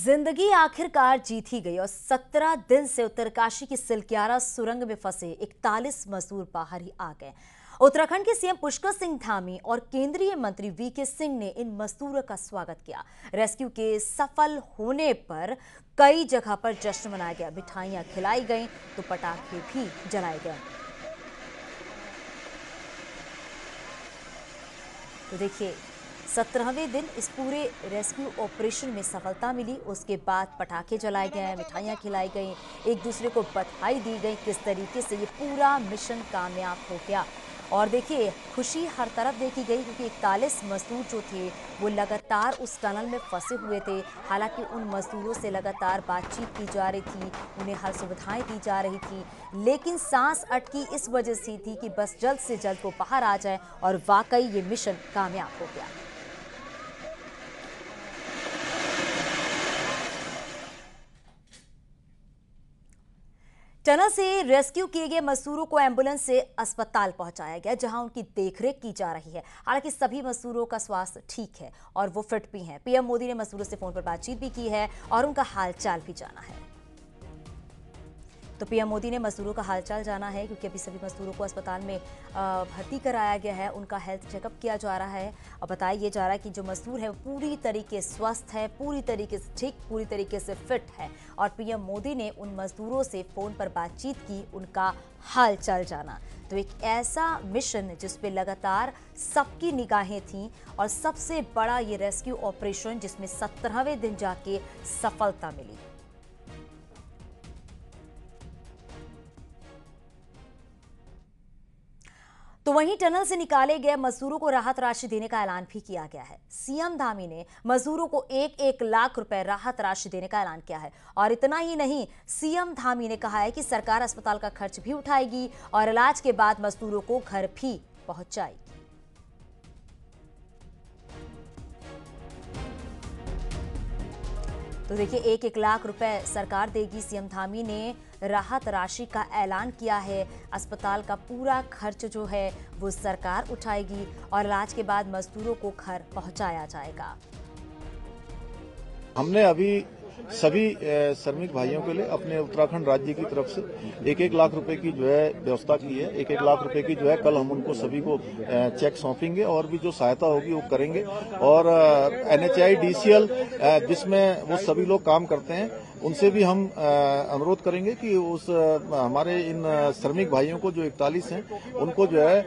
जिंदगी आखिरकार जीत ही गई और 17 दिन से उत्तरकाशी की सिलक्यारा सुरंग में फंसे 41 मजदूर बाहर ही आ गए। उत्तराखंड के सीएम पुष्कर सिंह धामी और केंद्रीय मंत्री वीके सिंह ने इन मजदूरों का स्वागत किया। रेस्क्यू के सफल होने पर कई जगह पर जश्न मनाया गया, मिठाइयां खिलाई गईं तो पटाखे भी जलाए गए। तो देखिए, 17वें दिन इस पूरे रेस्क्यू ऑपरेशन में सफलता मिली। उसके बाद पटाखे जलाए गए, मिठाइयां खिलाई गई, एक दूसरे को बधाई दी गई। किस तरीके से ये पूरा मिशन कामयाब हो गया और देखिए, खुशी हर तरफ देखी गई क्योंकि 41 मजदूर जो थे वो लगातार उस टनल में फंसे हुए थे। हालांकि उन मजदूरों से लगातार बातचीत की जा रही थी, उन्हें हर सुविधाएं दी जा रही थी, लेकिन सांस अटकी इस वजह से थी कि बस जल्द से जल्द वो बाहर आ जाए और वाकई ये मिशन कामयाब हो गया। टनल से रेस्क्यू किए गए मजदूरों को एम्बुलेंस से अस्पताल पहुंचाया गया, जहां उनकी देखरेख की जा रही है। हालांकि सभी मजदूरों का स्वास्थ्य ठीक है और वो फिट भी हैं। पीएम मोदी ने मजदूरों से फोन पर बातचीत भी की है और उनका हालचाल भी जाना है। तो पीएम मोदी ने मजदूरों का हालचाल जाना है क्योंकि अभी सभी मजदूरों को अस्पताल में भर्ती कराया गया है, उनका हेल्थ चेकअप किया जा रहा है और बताया ये जा रहा है कि जो मजदूर है वो पूरी तरीके से स्वस्थ है, पूरी तरीके से ठीक, पूरी तरीके से फिट है। और पीएम मोदी ने उन मजदूरों से फोन पर बातचीत की, उनका हालचाल जाना। तो एक ऐसा मिशन जिस पे लगातार सबकी निगाहें थीं और सबसे बड़ा ये रेस्क्यू ऑपरेशन जिसमें 17वें दिन जाके सफलता मिली। तो वहीं टनल से निकाले गए मजदूरों को राहत राशि देने का ऐलान भी किया गया है। सीएम धामी ने मजदूरों को 1-1 लाख रुपए राहत राशि देने का ऐलान किया है। और इतना ही नहीं, सीएम धामी ने कहा है कि सरकार अस्पताल का खर्च भी उठाएगी और इलाज के बाद मजदूरों को घर भी पहुंचाएगी। तो देखिए, 1-1 लाख रुपए सरकार देगी। सीएम धामी ने राहत राशि का ऐलान किया है। अस्पताल का पूरा खर्च जो है वो सरकार उठाएगी और इलाज के बाद मजदूरों को घर पहुंचाया जाएगा। हमने अभी सभी श्रमिक भाइयों के लिए अपने उत्तराखंड राज्य की तरफ से 1-1 लाख रुपए की जो है व्यवस्था की है। 1-1 लाख रुपए की जो है कल हम उनको सभी को चेक सौंपेंगे और भी जो सहायता होगी वो करेंगे। और NHI DCL जिसमें वो सभी लोग काम करते हैं, उनसे भी हम अनुरोध करेंगे कि उस हमारे इन श्रमिक भाइयों को जो 41 हैं उनको जो है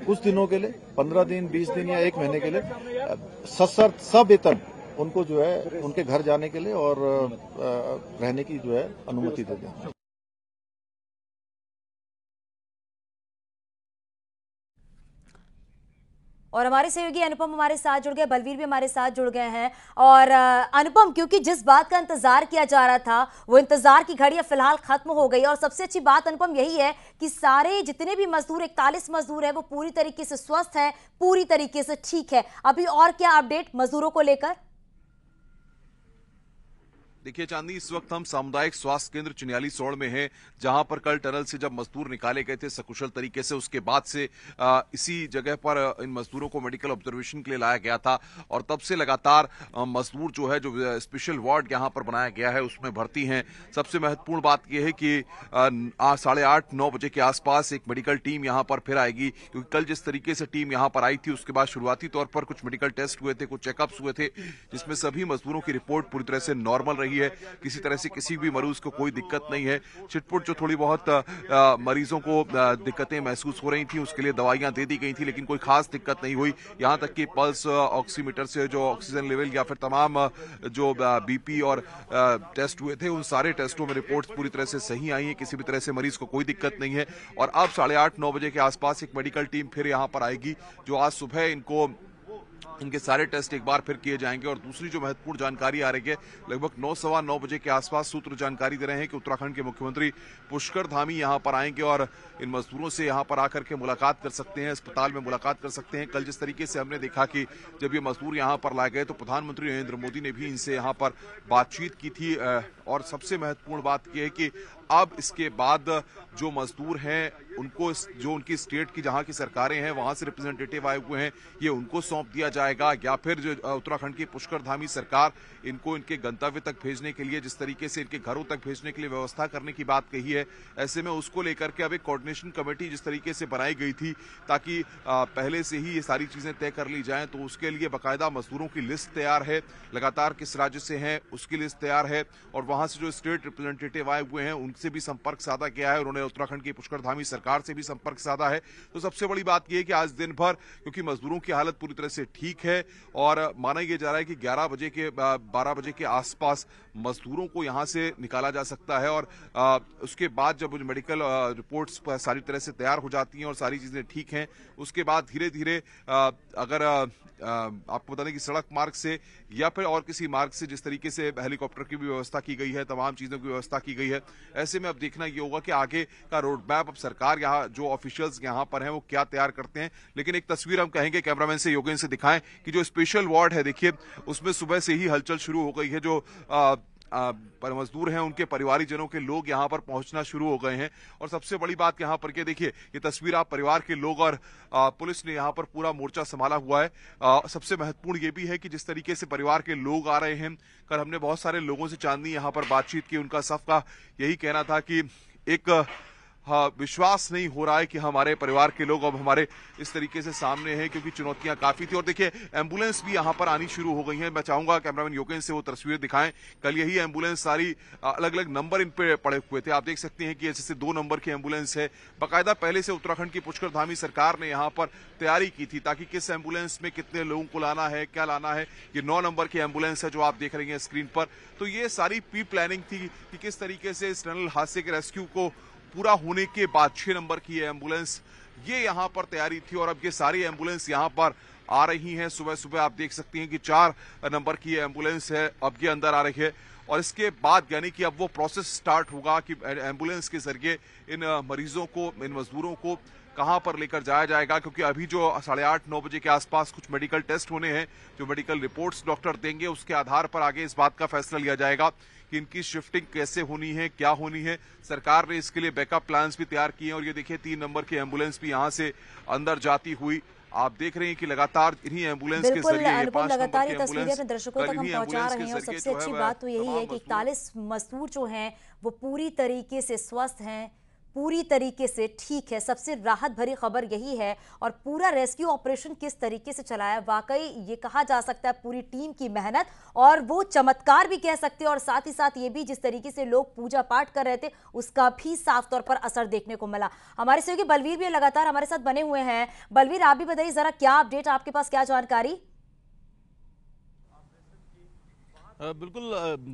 कुछ दिनों के लिए 15 दिन, 20 दिन या 1 महीने के लिए सवेतन उनको जो है उनके घर जाने के लिए और रहने की जो है अनुमति दे दें। और हमारे सहयोगी अनुपम हमारे साथ जुड़ गए, बलवीर भी हमारे साथ जुड़ गए हैं। और अनुपम, क्योंकि जिस बात का इंतजार किया जा रहा था वो इंतजार की घड़ी फिलहाल खत्म हो गई और सबसे अच्छी बात अनुपम यही है कि सारे जितने भी मजदूर 41 मजदूर है वो पूरी तरीके से स्वस्थ है, पूरी तरीके से ठीक है। अभी और क्या अपडेट मजदूरों को लेकर? देखिए चांदी, इस वक्त हम सामुदायिक स्वास्थ्य केंद्र चिन्याली सोड़ में हैं, जहां पर कल टनल से जब मजदूर निकाले गए थे सकुशल तरीके से, उसके बाद से इसी जगह पर इन मजदूरों को मेडिकल ऑब्जर्वेशन के लिए लाया गया था और तब से लगातार मजदूर जो है, जो स्पेशल वार्ड यहां पर बनाया गया है उसमें भर्ती हैं। सबसे महत्वपूर्ण बात यह है कि 8:30-9 बजे के आसपास एक मेडिकल टीम यहां पर फिर आएगी, क्योंकि कल जिस तरीके से टीम यहां पर आई थी उसके बाद शुरुआती तौर पर कुछ मेडिकल टेस्ट हुए थे, कुछ चेकअप्स हुए थे, जिसमें सभी मजदूरों की रिपोर्ट पूरी तरह से नॉर्मल रही है। किसी तरह से किसी भी मरीज को कोई दिक्कत नहीं है। छिटपुट जो थोड़ी बहुत मरीजों को दिक्कतें महसूस हो रही थी उसके लिए दवाइयां दे दी गई थी, लेकिन कोई खास दिक्कत नहीं हुई। यहां तक कि पल्स ऑक्सीमीटर से जो ऑक्सीजन लेवल या फिर तमाम जो BP और टेस्ट हुए थे, उन सारे टेस्टों में रिपोर्ट्स पूरी तरह से सही आई है। किसी भी तरह से मरीज को कोई दिक्कत नहीं है। और अब 8:30-9 बजे के आसपास एक मेडिकल टीम फिर यहां पर आएगी, जो आज सुबह इनके सारे टेस्ट एक बार फिर किए जाएंगे। और दूसरी जो महत्वपूर्ण जानकारी आ रही है, लगभग 9-9:15 बजे के आसपास सूत्र जानकारी दे रहे हैं कि उत्तराखंड के मुख्यमंत्री पुष्कर धामी यहां पर आएंगे और इन मजदूरों से यहां पर आकर के मुलाकात कर सकते हैं, अस्पताल में मुलाकात कर सकते हैं। कल जिस तरीके से हमने देखा कि जब ये मजदूर यहां पर लाए गए तो प्रधानमंत्री नरेंद्र मोदी ने भी इनसे यहां पर बातचीत की थी। और सबसे महत्वपूर्ण बात यह है कि अब इसके बाद जो मजदूर हैं उनको जो उनकी स्टेट की जहां की सरकारें हैं वहां से रिप्रेजेंटेटिव आए हुए हैं, ये उनको सौंप दिया जाएगा, या फिर जो उत्तराखंड की पुष्कर धामी सरकार इनको इनके गंतव्य तक भेजने के लिए, जिस तरीके से इनके घरों तक भेजने के लिए व्यवस्था करने की बात कही है, ऐसे में उसको लेकर के अब एक कोऑर्डिनेशन कमेटी जिस तरीके से बनाई गई थी ताकि पहले से ही ये सारी चीजें तय कर ली जाएं, तो उसके लिए बाकायदा मजदूरों की लिस्ट तैयार है, लगातार किस राज्य से हैं उसकी लिस्ट तैयार है, और वहां से जो स्टेट रिप्रेजेंटेटिव आए हुए हैं उनसे भी संपर्क साधा गया है, उन्होंने उत्तराखंड की पुष्कर धामी सरकार से भी संपर्क साधा है। तो सबसे बड़ी बात यह है कि आज दिन भर, क्योंकि मजदूरों की हालत पूरी तरह से ठीक है और माना यह जा रहा है कि 12 बजे के आसपास मजदूरों को यहां से निकाला जा सकता है, और उसके बाद जब मेडिकल रिपोर्ट्स सारी तरह से तैयार हो जाती हैं और सारी चीजें ठीक हैं, उसके बाद धीरे धीरे अगर आपको बता दें कि सड़क मार्ग से या फिर और किसी मार्ग से जिस तरीके से हेलीकॉप्टर की भी व्यवस्था की गई है, तमाम चीजों की व्यवस्था की गई है, ऐसे में अब देखना ये होगा कि आगे का रोड मैप अब सरकार यहाँ जो ऑफिशियल्स यहाँ पर हैं वो क्या तैयार करते हैं। लेकिन एक तस्वीर हम कहेंगे कैमरामैन से, योगेंद्र से दिखाएं कि जो स्पेशल वार्ड है, देखिए उसमें सुबह से ही हलचल शुरू हो गई है। जो पर मजदूर हैं उनके परिवारीजनों के लोग यहां पर पहुंचना शुरू हो गए हैं, और सबसे बड़ी बात यहां पर के देखिए ये तस्वीर, आप परिवार के लोग और पुलिस ने यहां पर पूरा मोर्चा संभाला हुआ है। सबसे महत्वपूर्ण ये भी है कि जिस तरीके से परिवार के लोग आ रहे हैं, कल हमने बहुत सारे लोगों से चांदनी यहां पर बातचीत की, उनका सबका यही कहना था कि एक विश्वास नहीं हो रहा है कि हमारे परिवार के लोग अब हमारे इस तरीके से सामने हैं, क्योंकि चुनौतियां काफी थी। और देखिए एम्बुलेंस भी यहां पर आनी शुरू हो गई है। मैं चाहूंगा कैमरामैन योगेंद्र से वो तस्वीर दिखाएं। कल यही एम्बुलेंस सारी अलग अलग नंबर इन पे पड़े हुए थे, आप देख सकते हैं कि जैसे 2 नंबर की एम्बुलेंस है, बाकायदा पहले से उत्तराखंड की पुष्कर धामी सरकार ने यहाँ पर तैयारी की थी ताकि किस एम्बुलेंस में कितने लोगों को लाना है, क्या लाना है। ये 9 नंबर की एम्बुलेंस है जो आप देख रही हैं स्क्रीन पर। तो ये सारी प्री प्लानिंग थी कि किस तरीके से इस टनल हादसे के रेस्क्यू को पूरा होने के बाद 6 नंबर की एम्बुलेंस, ये यहां पर तैयारी थी, और अब ये सारी एम्बुलेंस यहां पर आ रही हैं। सुबह सुबह आप देख सकती हैं कि 4 नंबर की एम्बुलेंस है, अब ये अंदर आ रही है, और इसके बाद यानी कि अब वो प्रोसेस स्टार्ट होगा कि एम्बुलेंस के जरिए इन मरीजों को, इन मजदूरों को कहां पर लेकर जाया जाएगा, क्योंकि अभी जो 8:30-9 बजे के आसपास कुछ मेडिकल टेस्ट होने हैं, जो मेडिकल रिपोर्ट्स डॉक्टर देंगे उसके आधार पर आगे इस बात का फैसला लिया जाएगा कि इनकी शिफ्टिंग कैसे होनी है, क्या होनी है। सरकार ने इसके लिए बैकअप प्लान्स भी तैयार किए हैं, और ये देखिए 3 नंबर की एम्बुलेंस भी यहां से अंदर जाती हुई आप देख रहे हैं कि लगातार इन्हीं एम्बुलेंस के जरिए लगातार ये तस्वीरें अपने दर्शकों तक हम पहुंचा रहे हैं, और सबसे अच्छी बात तो यही है कि 41 मजदूर जो हैं वो पूरी तरीके से स्वस्थ हैं, पूरी तरीके से ठीक है। सबसे राहत भरी खबर यही है, और पूरा रेस्क्यू ऑपरेशन किस तरीके से चलाया, वाकई ये कहा जा सकता है पूरी टीम की मेहनत, और वो चमत्कार भी कह सकते हैं। और साथ ही साथ ये भी जिस तरीके से लोग पूजा पाठ कर रहे थे उसका भी साफ तौर पर असर देखने को मिला। हमारे सहयोगी बलवीर भी लगातार हमारे साथ बने हुए हैं। बलवीर, आप भी बताइए जरा, क्या अपडेट, आपके पास क्या जानकारी? बिल्कुल,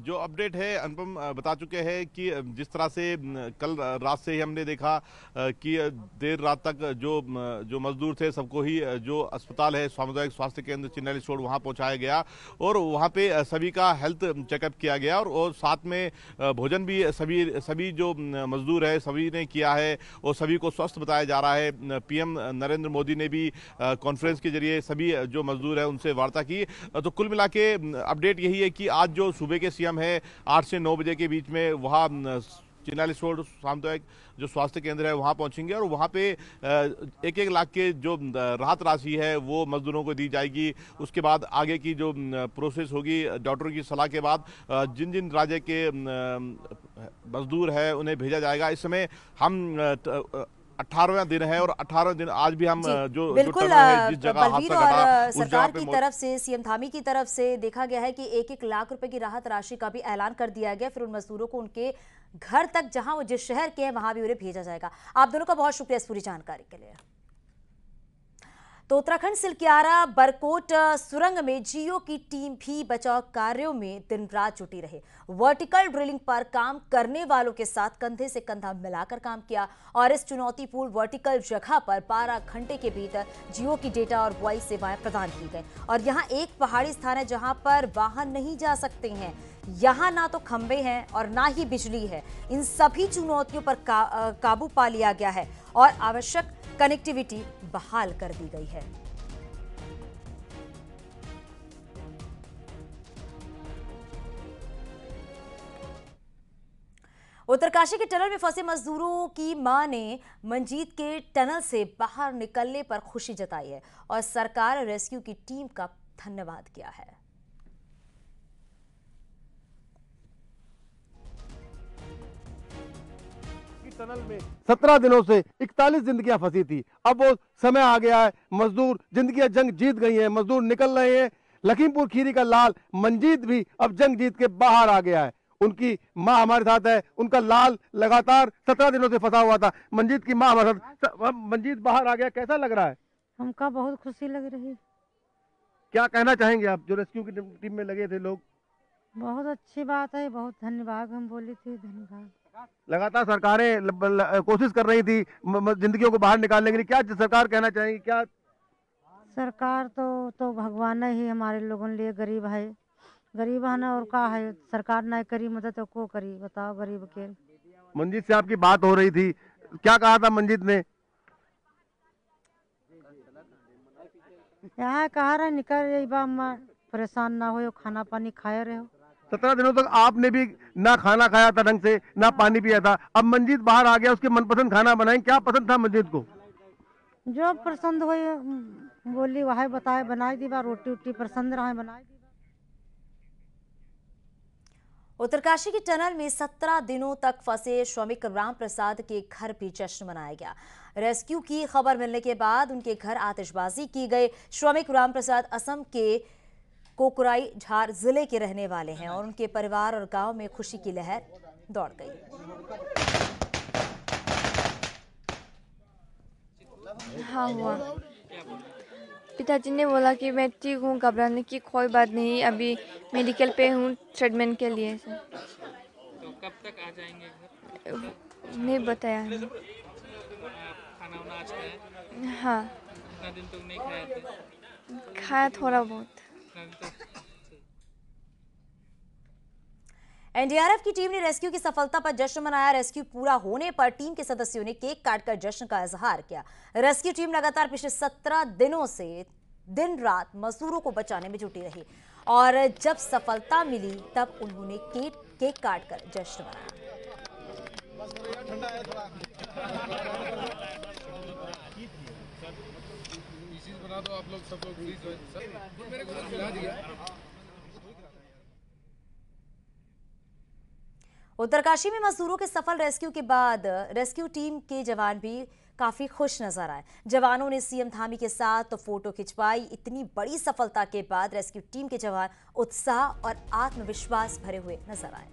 जो अपडेट है अनुपम बता चुके हैं कि जिस तरह से कल रात से ही हमने देखा कि देर रात तक जो मजदूर थे सबको ही जो अस्पताल है सामुदायिक स्वास्थ्य केंद्र चिन्नैली सोड वहां पहुंचाया गया, और वहां पे सभी का हेल्थ चेकअप किया गया, और साथ में भोजन भी सभी जो मजदूर है सभी ने किया है, और सभी को स्वस्थ बताया जा रहा है। पीएम नरेंद्र मोदी ने भी कॉन्फ्रेंस के जरिए सभी जो मजदूर है उनसे वार्ता की। तो कुल मिला के अपडेट यही है कि आज जो सूबे के सीएम है 8 से 9 बजे के बीच में वहाँ चिन्नैली सोड सामुदायिक जो स्वास्थ्य केंद्र है वहाँ पहुंचेंगे, और वहाँ पे 1-1 लाख के जो राहत राशि है वो मजदूरों को दी जाएगी। उसके बाद आगे की जो प्रोसेस होगी डॉक्टरों की सलाह के बाद जिन जिन राज्य के मजदूर है उन्हें भेजा जाएगा। इस समय हम 18वां दिन है, और 18वें दिन आज भी हम जो बिल्कुल जिस जगह हादसा घटा उस सरकार की तरफ से, सीएम धामी की तरफ से देखा गया है कि 1-1 लाख रुपए की राहत राशि का भी ऐलान कर दिया गया। फिर उन मजदूरों को उनके घर तक, जहां वो जिस शहर के हैं वहां भी उन्हें भेजा जाएगा। आप दोनों का बहुत शुक्रिया इस पूरी जानकारी के लिए। तो उत्तराखंड सिलक्यारा बरकोट सुरंग में जियो की टीम भी बचाव कार्यों में दिन रात जुटी रही। वर्टिकल ड्रिलिंग पर काम करने वालों के साथ कंधे से कंधा मिलाकर काम किया, और इस चुनौतीपूर्ण वर्टिकल जगह पर 12 घंटे के भीतर जियो की डेटा और वॉइस सेवाएं प्रदान की गई। और यहाँ एक पहाड़ी स्थान है जहां पर वाहन नहीं जा सकते हैं, यहाँ ना तो खंबे हैं और ना ही बिजली है। इन सभी चुनौतियों पर काबू पा लिया गया है, और आवश्यक कनेक्टिविटी बहाल कर दी गई है। उत्तरकाशी के टनल में फंसे मजदूरों की मां ने मंजीत के टनल से बाहर निकलने पर खुशी जताई है और सरकार और रेस्क्यू की टीम का धन्यवाद किया है। टनल में 17 दिनों से 41 जिंदगियां फंसी थी। अब वो समय आ गया है, मजदूर जिंदगियां जंग जीत गई हैं, मजदूर निकल रहे हैं। लखीमपुर खीरी का लाल मंजीत भी अब जंग जीत के बाहर आ गया है। उनकी मां हमारे साथ है, उनका लाल लगातार 17 दिनों से फंसा हुआ था। मंजीत की मां हमारे साथ, मंजीत बाहर आ गया, कैसा लग रहा है? हमका बहुत खुशी लग रही है। क्या कहना चाहेंगे आप जो रेस्क्यू की टीम में लगे थे लोग? बहुत अच्छी बात है, बहुत धन्यवाद हम बोली थी, धन्यवाद। लगातार सरकारें कोशिश कर रही थी जिंदगियों को बाहर निकालने के लिए, क्या सरकार कहना चाहेंगी? क्या सरकार तो भगवान ही हमारे लोगों के लिए, गरीब है, गरीब है ना, और क्या है, सरकार नहीं करी मदद तो को करी, बताओ गरीब के। मंजीत से आपकी बात हो रही थी, क्या कहा था मंजीत ने? यहाँ कहा रहे निकल रही बा, परेशान ना हो, खाना पानी खाए रहे हो। 17 दिनों तक आपने भी ना खाना खाया था ढंग से, ना पानी पिया था। अब मंजीत बाहर आ गया, उसके मनपसंद खाना बनाएं। क्या पसंद था मंजीत को? जो पसंद हो बोली वही बताए, बनाई दी बा, रोटी वोटी पसंद रहा बनाई दी। उत्तरकाशी के टनल में 17 दिनों तक फंसे श्रमिक राम प्रसाद के घर भी जश्न मनाया गया। रेस्क्यू की खबर मिलने के बाद उनके घर आतिशबाजी की गई। श्रमिक राम प्रसाद असम के कोकराई झार जिले के रहने वाले हैं और उनके परिवार और गांव में खुशी की लहर दौड़ गई। हाँ हुआ। पिताजी ने बोला कि मैं ठीक हूँ, घबराने की कोई बात नहीं, अभी मेडिकल पे हूँ ट्रीटमेंट के लिए। तो कब तक आ जाएंगे? नहीं बताया है। खाना वाना आज खाया? हाँ। इतना दिन तो नहीं खाए थे? खाया थोड़ा बहुत। एनडीआरएफ की टीम ने रेस्क्यू की सफलता पर जश्न मनाया। रेस्क्यू पूरा होने पर टीम के सदस्यों ने केक काटकर जश्न का इजहार किया। रेस्क्यू टीम लगातार पिछले 17 दिनों से दिन रात मजदूरों को बचाने में जुटी रही और जब सफलता मिली तब उन्होंने केक काटकर जश्न मनाया। उत्तरकाशी में मजदूरों के सफल रेस्क्यू के बाद रेस्क्यू टीम के जवान भी काफी खुश नजर आए। जवानों ने सीएम धामी के साथ फोटो खिंचवाई। इतनी बड़ी सफलता के बाद रेस्क्यू टीम के जवान उत्साह और आत्मविश्वास भरे हुए नजर आए।